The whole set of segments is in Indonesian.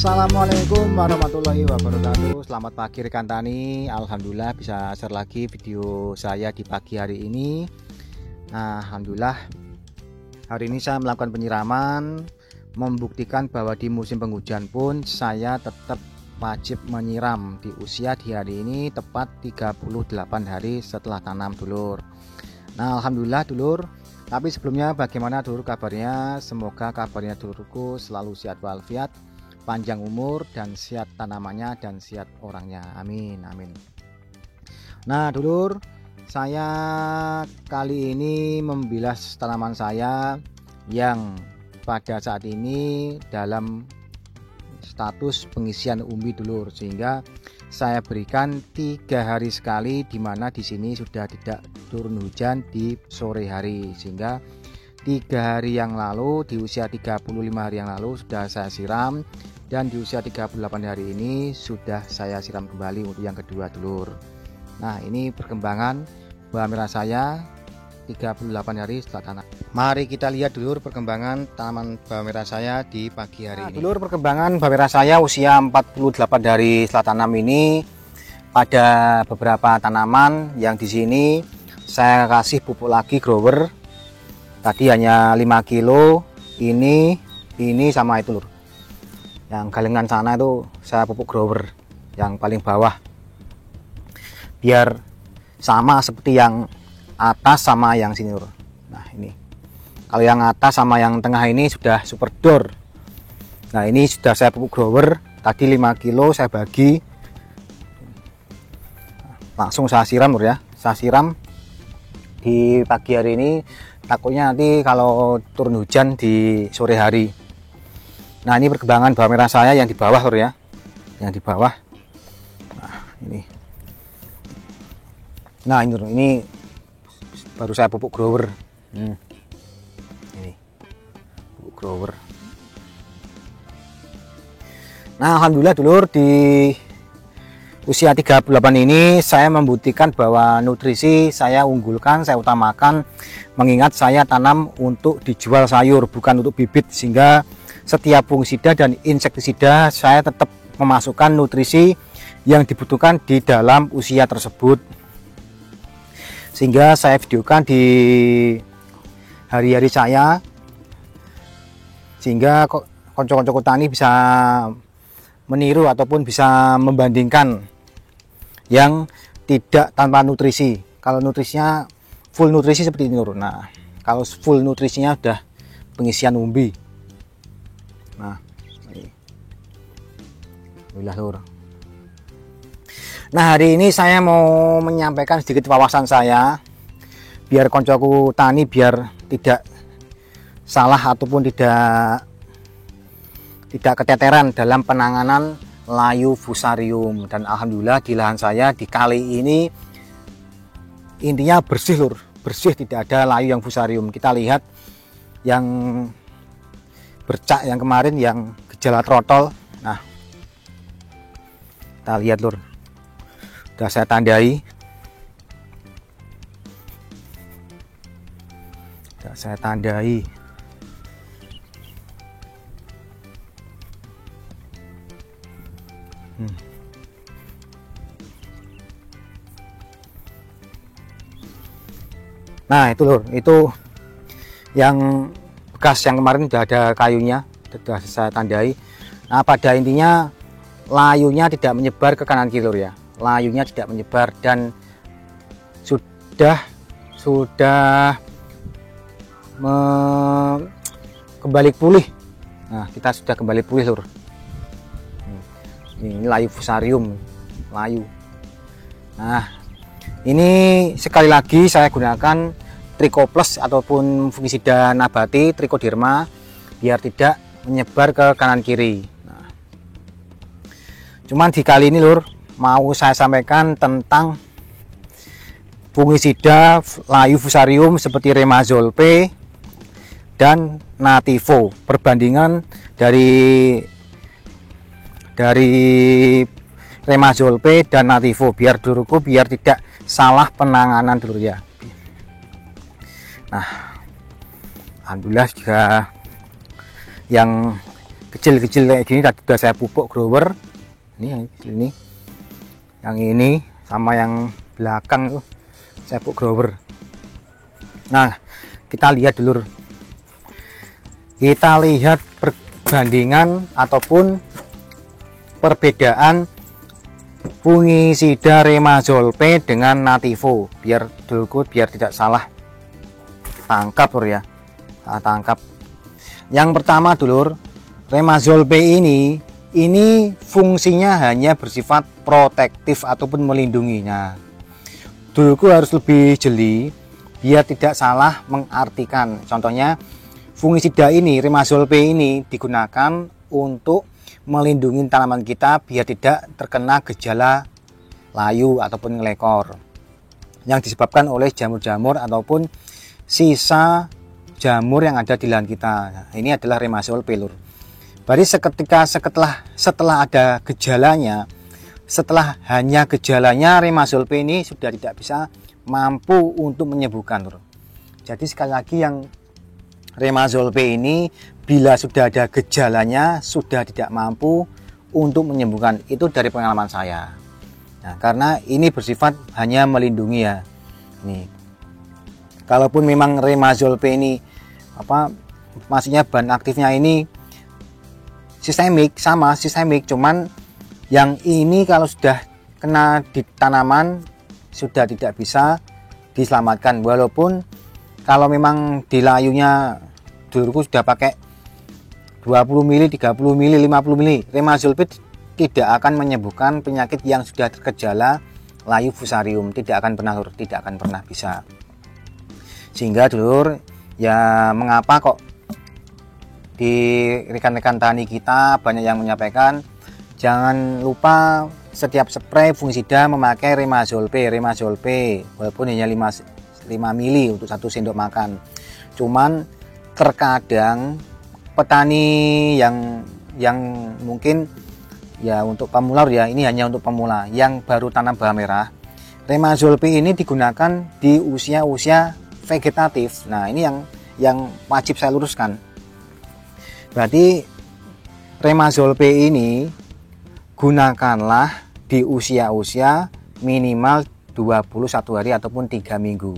Assalamualaikum warahmatullahi wabarakatuh. Selamat pagi rekan tani. Alhamdulillah bisa share lagi video saya di pagi hari ini. Nah, alhamdulillah hari ini saya melakukan penyiraman, membuktikan bahwa di musim penghujan pun saya tetap wajib menyiram di usia di hari ini tepat 38 hari setelah tanam dulur. Nah, alhamdulillah dulur. Tapi sebelumnya bagaimana dulur kabarnya? Semoga kabarnya dulurku selalu sehat walafiat, panjang umur, dan sehat tanamannya dan sehat orangnya. Amin amin. Nah dulur, saya kali ini membilas tanaman saya yang pada saat ini dalam status pengisian umbi dulur, sehingga saya berikan 3 hari sekali, dimana di sini sudah tidak turun hujan di sore hari, sehingga 3 hari yang lalu di usia 35 hari yang lalu sudah saya siram, dan di usia 38 hari ini sudah saya siram kembali untuk yang kedua dulur. Nah, ini perkembangan bawang merah saya 38 hari setelah tanam. Mari kita lihat dulur perkembangan tanaman bawang merah saya di pagi hari ini. Dulur, perkembangan bawang merah saya usia 48 hari setelah tanam ini, pada beberapa tanaman yang di sini saya kasih pupuk lagi grower. Tadi hanya 5 kilo, ini sama itu lur. Yang galengan sana itu saya pupuk grower yang paling bawah, biar sama seperti yang atas sama yang sini lur. Nah, ini kalau yang atas sama yang tengah ini sudah super door. Nah, ini sudah saya pupuk grower. Tadi 5 kilo saya bagi, langsung saya siram lur ya. Saya siram di pagi hari ini, takutnya nanti kalau turun hujan di sore hari. Nah, ini perkembangan bawang merah saya yang di bawah lur ya, yang di bawah. Nah, ini baru saya pupuk grower. Ini pupuk grower. Nah, alhamdulillah dulur, di usia 38 ini saya membuktikan bahwa nutrisi saya unggulkan, saya utamakan, mengingat saya tanam untuk dijual sayur, bukan untuk bibit, sehingga setiap fungisida dan insektisida saya tetap memasukkan nutrisi yang dibutuhkan di dalam usia tersebut, sehingga saya videokan di hari-hari saya, sehingga konco-konco tani bisa meniru ataupun bisa membandingkan yang tidak tanpa nutrisi. Kalau nutrisinya full nutrisi seperti ini lur. Nah, kalau full nutrisinya udah pengisian umbi. Nah, ini alhamdulillah lur. Nah, hari ini saya mau menyampaikan sedikit wawasan saya, biar koncoku tani biar tidak salah ataupun tidak keteteran dalam penanganan layu fusarium. Dan alhamdulillah di lahan saya di kali ini intinya bersih lur, bersih, tidak ada layu yang fusarium. Kita lihat yang bercak yang kemarin yang gejala trotol. Nah, kita lihat lur, sudah saya tandai, Nah, itu lur, itu yang bekas yang kemarin sudah ada kayunya, sudah saya tandai. Nah, pada intinya layunya tidak menyebar ke kanan kiri lur ya, layunya tidak menyebar dan sudah kembali pulih. Nah, kita sudah kembali pulih lur. Ini layu fusarium, layu. Nah, ini sekali lagi saya gunakan Trichoplus ataupun fungisida nabati Trichoderma biar tidak menyebar ke kanan kiri. Nah, cuman di kali ini lur, mau saya sampaikan tentang fungisida layu fusarium seperti Remazol P dan Nativo, perbandingan dari Remazol P dan Nativo, biar duluku biar tidak salah penanganan dulu ya. Nah, alhamdulillah juga yang kecil-kecil kayak gini tadi sudah saya pupuk grower. Ini yang ini sama yang belakang tuh saya pupuk grower. Nah, kita lihat dulu, kita lihat perbandingan ataupun perbedaan fungisida Remazol P dengan Nativo, biar dulurku biar tidak salah tangkap ya, tangkap. Yang pertama dulur, Remazol P ini fungsinya hanya bersifat protektif ataupun melindunginya. Dulurku harus lebih jeli biar tidak salah mengartikan. Contohnya fungisida ini, Remazol P ini digunakan untuk melindungi tanaman kita biar tidak terkena gejala layu ataupun ngelekor yang disebabkan oleh jamur-jamur ataupun sisa jamur yang ada di lahan kita. Nah, ini adalah Remazol P, lur. Berarti setelah ada gejalanya, setelah hanya gejalanya, Remazol P ini sudah tidak bisa mampu untuk menyembuhkan, lur. Jadi sekali lagi, yang Remazol P ini bila sudah ada gejalanya sudah tidak mampu untuk menyembuhkan. Itu dari pengalaman saya. Nah, karena ini bersifat hanya melindungi ya. Nih, kalaupun memang Remazol P ini maksudnya bahan aktifnya ini sistemik, cuman yang ini kalau sudah kena di tanaman sudah tidak bisa diselamatkan. Walaupun kalau memang di layunya dulurku sudah pakai 20 mili, 30 mili, 50 mili, Remazol P tidak akan menyembuhkan penyakit yang sudah tergejala layu fusarium, tidak akan pernah bisa. Sehingga dulur, ya mengapa kok di rekan-rekan tani kita banyak yang menyampaikan jangan lupa setiap spray fungisida memakai Remazol P walaupun hanya 5 mili untuk 1 sendok makan. Cuman terkadang petani yang mungkin ya untuk pemula ya, ini hanya untuk pemula yang baru tanam bawang merah, Remazol P ini digunakan di usia vegetatif. Nah, ini yang wajib saya luruskan. Berarti Remazol P ini gunakanlah di usia minimal 21 hari ataupun 3 minggu.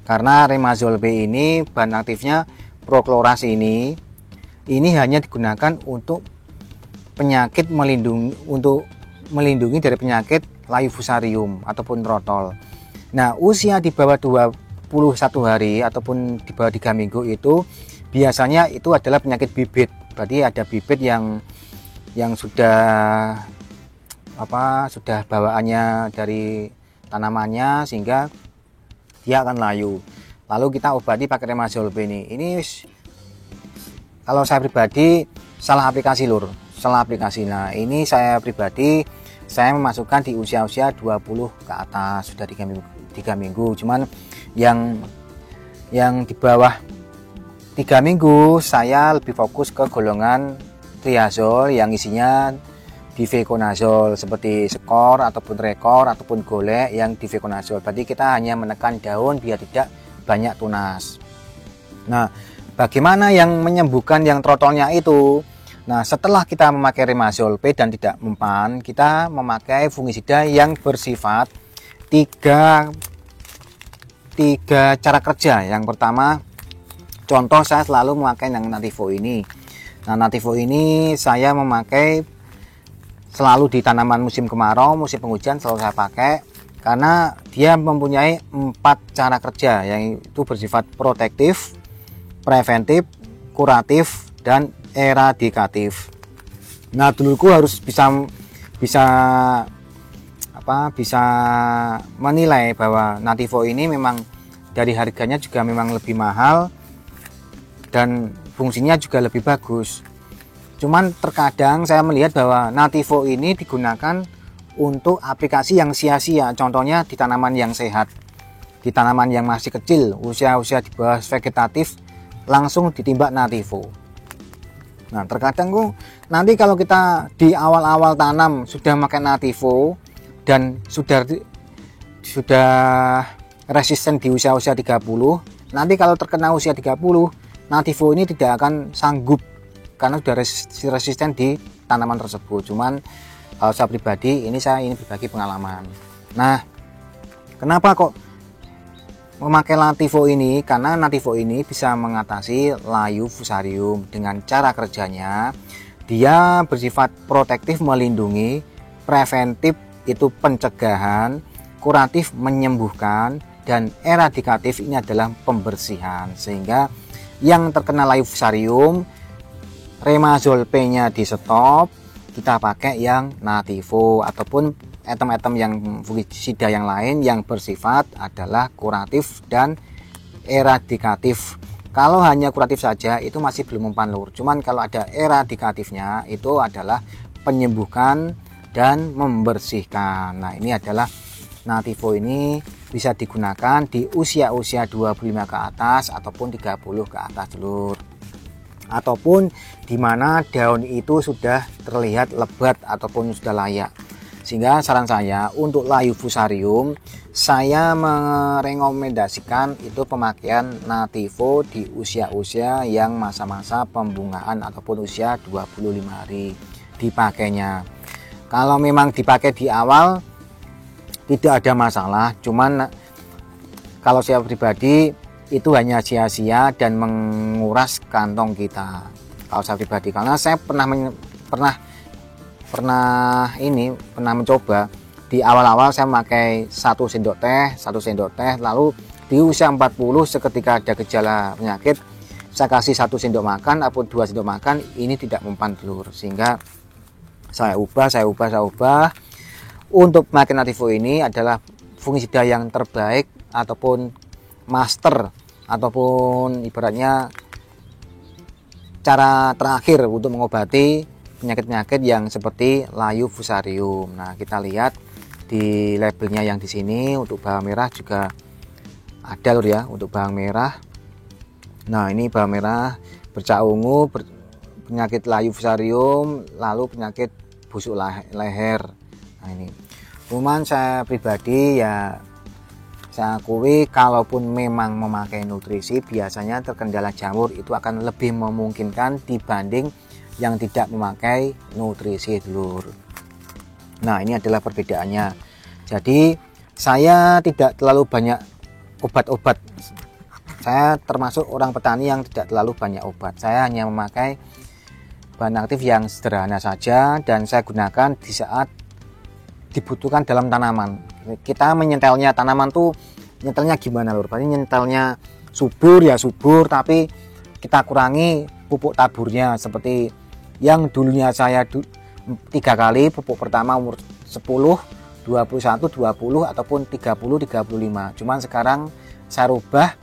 Karena Remazol P ini bahan aktifnya Prochlorase ini hanya digunakan untuk penyakit melindungi dari penyakit layu fusarium ataupun trotol. Nah, usia di bawah 21 hari ataupun di bawah 3 minggu itu biasanya itu adalah penyakit bibit. Berarti ada bibit yang sudah bawaannya dari tanamannya sehingga dia akan layu. Lalu kita obati pakai Remazol P ini. Ini kalau saya pribadi salah aplikasi, lur. Salah aplikasi. Nah, ini saya pribadi saya memasukkan di usia 20 ke atas, sudah 3 minggu. Cuman yang di bawah 3 minggu saya lebih fokus ke golongan triazol yang isinya difeconazole seperti skor ataupun rekor ataupun golek yang difeconazole. Berarti kita hanya menekan daun biar tidak banyak tunas. Nah, bagaimana yang menyembuhkan yang trotolnya itu? Nah, setelah kita memakai Remazol P dan tidak mempan, kita memakai fungisida yang bersifat tiga cara kerja. Yang pertama, contoh saya selalu memakai yang Nativo ini. Nah, Nativo ini saya memakai selalu di tanaman musim kemarau, musim penghujan selalu saya pakai karena dia mempunyai 4 cara kerja, yang itu bersifat protektif, preventif, kuratif, dan eradikatif. Nah, dulurku harus bisa menilai bahwa Nativo ini memang dari harganya juga memang lebih mahal dan fungsinya juga lebih bagus. Cuman terkadang saya melihat bahwa Nativo ini digunakan untuk aplikasi yang sia-sia. Contohnya di tanaman yang sehat, di tanaman yang masih kecil, usia di bawah vegetatif, langsung ditimbak Nativo. Nah, terkadang nanti kalau kita di awal-awal tanam sudah pakai Nativo dan sudah resisten di usia 30, nanti kalau terkena usia 30, Nativo ini tidak akan sanggup karena sudah resisten di tanaman tersebut. Cuman kalau saya pribadi saya ini berbagi pengalaman. Nah, kenapa kok memakai Nativo ini? Karena Nativo ini bisa mengatasi layu fusarium. Dengan cara kerjanya, dia bersifat protektif, melindungi, preventif itu pencegahan, kuratif menyembuhkan, dan eradikatif ini adalah pembersihan. Sehingga yang terkena layu fusarium, Remazol P-nya di stop, kita pakai yang Nativo ataupun item-item yang fungisida yang lain yang bersifat adalah kuratif dan eradikatif. Kalau hanya kuratif saja itu masih belum mempan lur. Cuman kalau ada eradikatifnya itu adalah penyembuhkan dan membersihkan. Nah, ini adalah Nativo, ini bisa digunakan di usia-usia 25 ke atas ataupun 30 ke atas lur. Ataupun di mana daun itu sudah terlihat lebat ataupun sudah layak. Sehingga saran saya untuk layu fusarium, saya merekomendasikan itu pemakaian Nativo di usia-usia yang masa-masa pembungaan ataupun usia 25 hari dipakainya. Kalau memang dipakai di awal tidak ada masalah, cuman kalau saya pribadi itu hanya sia-sia dan menguras kantong kita. Kalau saya pribadi, karena saya pernah mencoba di awal-awal saya memakai 1 sendok teh, lalu di usia 40 seketika ada gejala penyakit saya kasih 1 sendok makan ataupun 2 sendok makan, ini tidak mempan telur. Sehingga saya ubah untuk memakai Nativo ini adalah fungisida yang terbaik ataupun master ataupun ibaratnya cara terakhir untuk mengobati penyakit-penyakit yang seperti layu fusarium. Nah, kita lihat di labelnya yang di sini untuk bawang merah juga ada lur ya, untuk bawang merah. Nah, ini bawang merah bercak ungu, penyakit layu fusarium, lalu penyakit busuk leher. Nah, ini. Cuman saya pribadi ya saya akui kalaupun memang memakai nutrisi biasanya terkendala jamur itu akan lebih memungkinkan dibanding yang tidak memakai nutrisi telur. Nah, ini adalah perbedaannya. Jadi saya tidak terlalu banyak obat-obat. Saya termasuk orang petani yang tidak terlalu banyak obat. Saya hanya memakai bahan aktif yang sederhana saja dan saya gunakan di saat dibutuhkan dalam tanaman. Kita menyentelnya tanaman tuh nyentelnya gimana lur? Berarti nyentelnya subur ya subur, tapi kita kurangi pupuk taburnya seperti yang dulunya saya 3 kali, pupuk pertama umur 10, 21, 20 ataupun 30, 35. Cuman sekarang saya rubah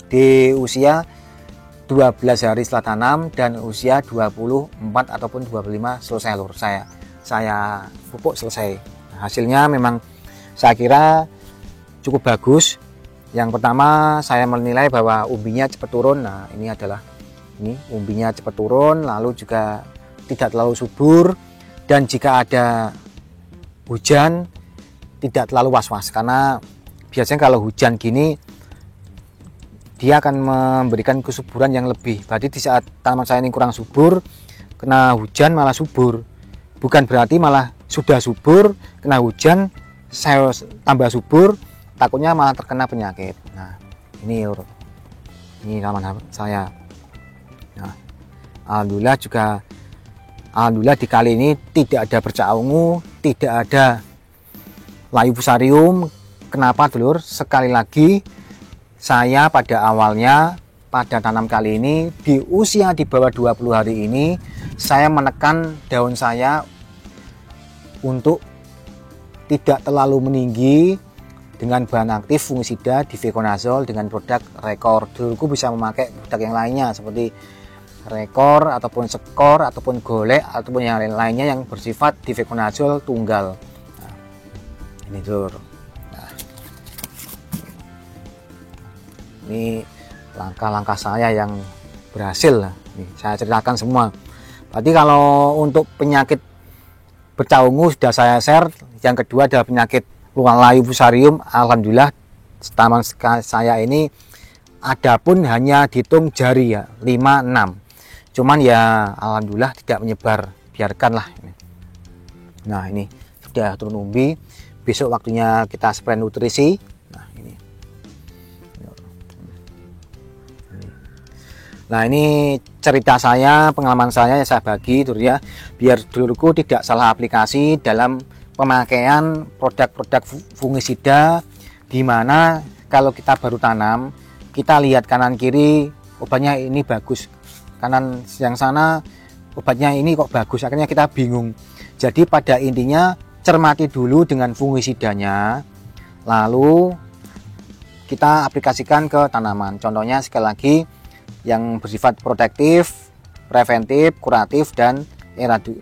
di usia 12 hari setelah tanam dan usia 24 ataupun 25 selesai lur. Saya pupuk selesai. Hasilnya memang saya kira cukup bagus. Yang pertama saya menilai bahwa umbinya cepat turun. Nah, ini adalah umbinya cepat turun, lalu juga tidak terlalu subur, dan jika ada hujan tidak terlalu was-was karena biasanya kalau hujan gini dia akan memberikan kesuburan yang lebih. Berarti di saat tanaman saya ini kurang subur, kena hujan malah subur. Bukan berarti malah sudah subur, kena hujan saya tambah subur, takutnya malah terkena penyakit. Nah, ini tanaman saya. Nah, alhamdulillah di kali ini tidak ada bercak ungu, tidak ada layu fusarium. Kenapa dulur? Sekali lagi saya pada awalnya pada tanam kali ini di usia di bawah 20 hari ini saya menekan daun saya untuk tidak terlalu meninggi dengan bahan aktif fungisida difeconazole dengan produk Rekor. Duluku bisa memakai produk yang lainnya seperti Rekor ataupun Skor ataupun Golek ataupun yang lainnya yang bersifat difeconazole tunggal. Nah, ini dulur. Nah, ini langkah-langkah saya yang berhasil. Nih, saya ceritakan semua. Berarti kalau untuk penyakit bercak ungu sudah saya share. Yang kedua adalah penyakit layu fusarium. Alhamdulillah tanaman saya ini adapun hanya dihitung jari ya 5-6. cuman ya alhamdulillah tidak menyebar, biarkanlah. Nah ini sudah turun umbi, besok waktunya kita spray nutrisi. Nah ini cerita saya, pengalaman saya yang saya bagi dulu ya, biar dulurku tidak salah aplikasi dalam pemakaian produk-produk fungisida, dimana kalau kita baru tanam, kita lihat kanan kiri obatnya ini bagus, kanan yang sana obatnya ini kok bagus, akhirnya kita bingung. Jadi pada intinya cermati dulu dengan fungisidanya, lalu kita aplikasikan ke tanaman. Contohnya sekali lagi, yang bersifat protektif, preventif, kuratif, dan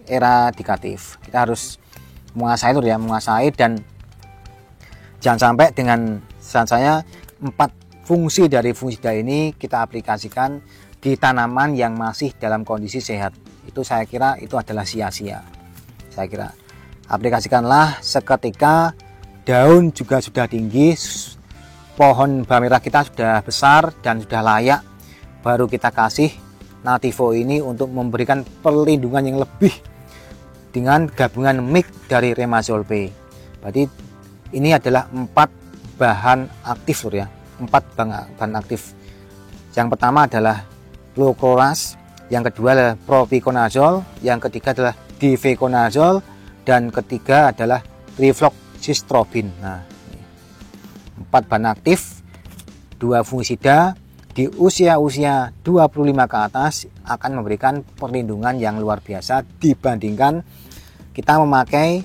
eradikatif. Kita harus menguasai itu ya, menguasai, dan jangan sampai dengan saran saya 4 fungsi dari fungisida ini kita aplikasikan di tanaman yang masih dalam kondisi sehat. Itu saya kira itu adalah sia-sia. Saya kira aplikasikanlah seketika daun juga sudah tinggi, pohon bawang merah kita sudah besar dan sudah layak, baru kita kasih Nativo ini untuk memberikan perlindungan yang lebih dengan gabungan mix dari Remazol P. Berarti ini adalah 4 bahan aktif ya, 4 bahan aktif. Yang pertama adalah Glucoras, yang kedua adalah Propiconazole, yang ketiga adalah Difeconazole, dan ketiga adalah Trifloxystrobin. Nah, 4 bahan aktif, 2 fungisida di usia-usia 25 ke atas akan memberikan perlindungan yang luar biasa dibandingkan kita memakai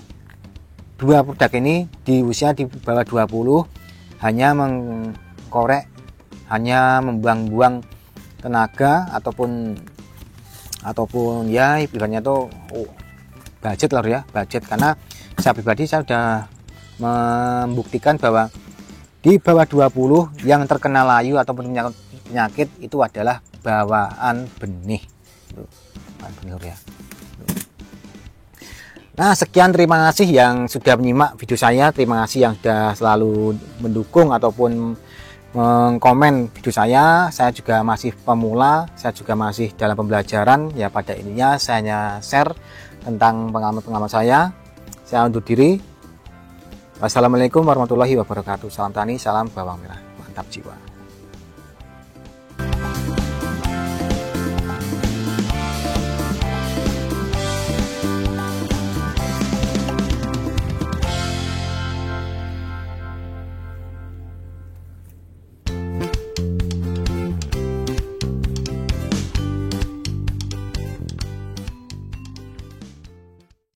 2 produk ini di usia di bawah 20, hanya mengkorek, hanya membuang-buang tenaga ataupun ya ibaratnya tuh budget lah ya, budget. Karena saya pribadi saya sudah membuktikan bahwa di bawah 20 yang terkena layu ataupun penyakit itu adalah bawaan benih. Ya. Nah, sekian, terima kasih yang sudah menyimak video saya. Terima kasih yang sudah selalu mendukung ataupun mengkomen video saya. Saya juga masih pemula, saya juga masih dalam pembelajaran. Ya pada intinya saya hanya share tentang pengalaman-pengalaman saya. Saya undur diri. Wassalamualaikum warahmatullahi wabarakatuh. Salam tani, salam bawang merah. Mantap jiwa.